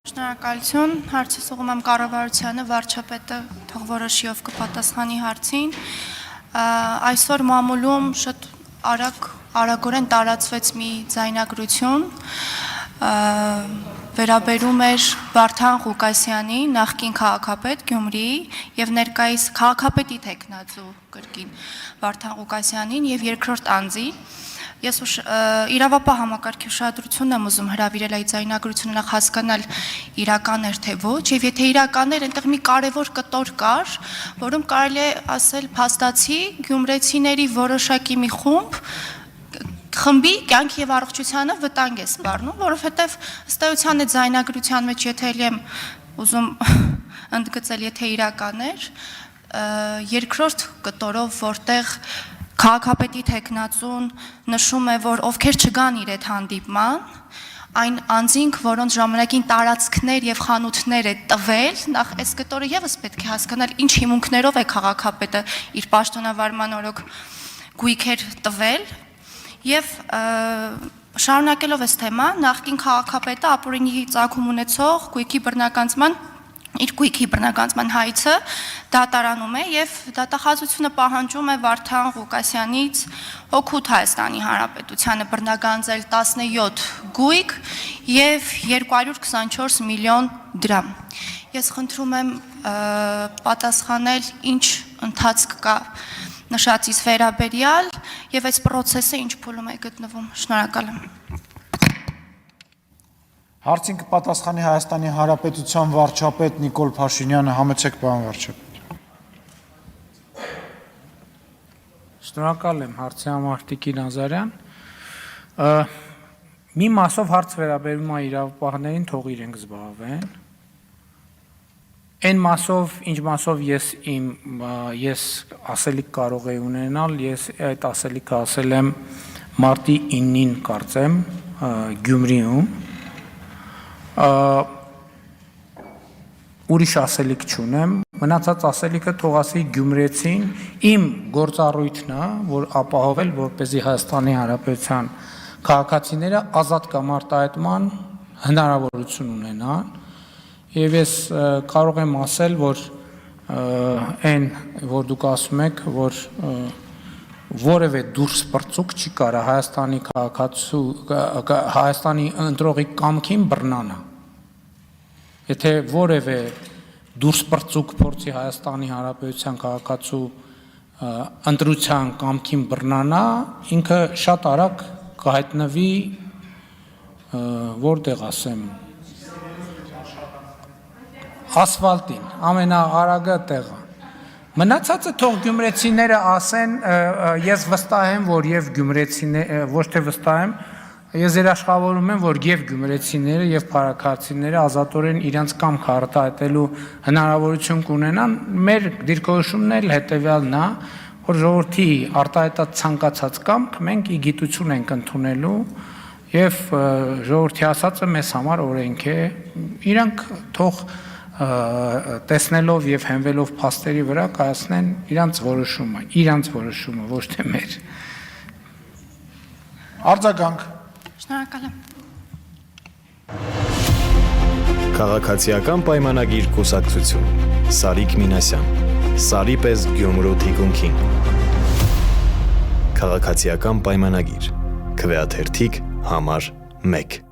Շնորհակալություն, հարցս ուղղում եմ կառավարությանը, վարչապետը թող որոշիով կպատասխանի հարցին։ Այսօր մամուլում շատ արագորեն տարածվեց մի ձայնագրություն, վերաբերում էր Վարդան Ղուկասյանի, նախկին քաղաքապետ Գյումրիի եւ ներկայիս քաղաքապետի տեխնացու կրկին Վարդան Ղուկասյանին եւ երկրորդ անձի։ Ես իրավապահ համակարգի ուշադրությունն եմ ուզում հրավիրել այդ ձայնագրությունը նախ հասկանալ իրական էր թե ոչ, եւ եթե իրական էր, այնտեղ մի կարևոր կտոր կար, որում կարելի է ասել փաստացի գյումրեցիների որոշակի մի խմբի կյանքի եւ առողջությանը վտանգ է սպառնում, որովհետեւ ըստ էության այդ ձայնագրության մեջ եթե ելի եմ ուզում ընդգծել, եթե իրական էր, երկրորդ կտորով, որտեղ քաղաքապետի տեխնացուն նշում է, որ ովքեր չգան իր այդ հանդիպման, այն անձինք, որոնց ժամանակին տարածքներ եւ խանութներ է տվել, նախ այս կտորը եւս պետք է հասկանալ ինչ հիմունքներով է քաղաքապետը իր պաշտոնավարման օրոք գույքեր տվել եւ շարունակելով այս թեման, նախկին քաղաքապետը ապօրինի ծագում ունեցող գույքի բռնականացման իր գույքի բռնականացման հայցը դատարանում է եւ դատախազությունը պահանջում է Վարդան Ղուկասյանից օգուտ Հայաստանի Հանրապետությանը բռնականացել 17 գույք եւ 224 միլիոն դրամ։ Ես խնդրում եմ պատասխանել ինչ ընթացք կա նշածից վերաբերյալ եւ այս process-ը ինչ փուլում է գտնվում։ Շնորհակալ եմ։ Հարցին կպատասխանի Հայաստանի Հանրապետության վարչապետ Նիկոլ Փաշինյանը, համեցեք պարոն վարչապետ։ Շնորհակալ եմ հարցի համար Տիկին Ազարյան։ Մի մասով հարց վերաբերում է իրավապահներին, թող իրենք զբաղվեն։ Այն մասով, ինչ մասով ես ասելիք կարող եմ ունենալ, ես այդ ասելիքը ասել եմ մարտի 9-ին կարծեմ Գյումրիում։ Ուրիշ ասելիք չունեմ, մնացած ասելիքը թող ասի գյումրեցին, իմ գործառույթն է, որ ապահովել, որպեսզի Հայաստանի Հանրապետության քաղաքացիները ազատ կամ արտահայտման հնարավորություն ունենան, եւ ես կարող եմ ասել, որ այն, որ դուք ասում եք, որ որևէ դուրս պրծուկ չի կարա Հայաստանի ընտրողի կամքին բռնանա։ Եթե որևէ դուրս պրծուկ փորձի Հայաստանի Հանրապետության քաղաքացու ընտրության կամքին բռնանա, ինքը շատ արագ կհայտնվի որտեղ ասեմ ասֆալտին, ամենաարագը տեղը։ Մնացածը թող գյումրեցիները ասեն, ես վստահ եմ, որ եւ գյումրեցիները, ոչ թե վստահ եմ, ես երաշխավորում եմ, որ եւ գյումրեցիները եւ փարաքարցիները ազատորեն իրենց կամքը արտահայտելու հնարավորություն կունենան, մեր դիրքորոշումն էլ հետեւյալն է, որ ժողովրդի արտահայտած ցանկացած կամք մենք ի գիտություն ենք ընդունելու եւ ժողովրդի ասածը մեզ համար օրենք է, իրանք թող տեսնելով եւ հենվելով փաստերի վրա կայացնեն իրանց որոշումը, ոչ թե մեր։ Արձագանք։ Շնորհակալ եմ։ Քաղաքացիական պայմանագիր կուսակցություն Սարիկ Մինասյան Սարի պես Գյումրու թիկունքին Քաղաքացիական պայմանագիր Քվեաթերթիկ համար 1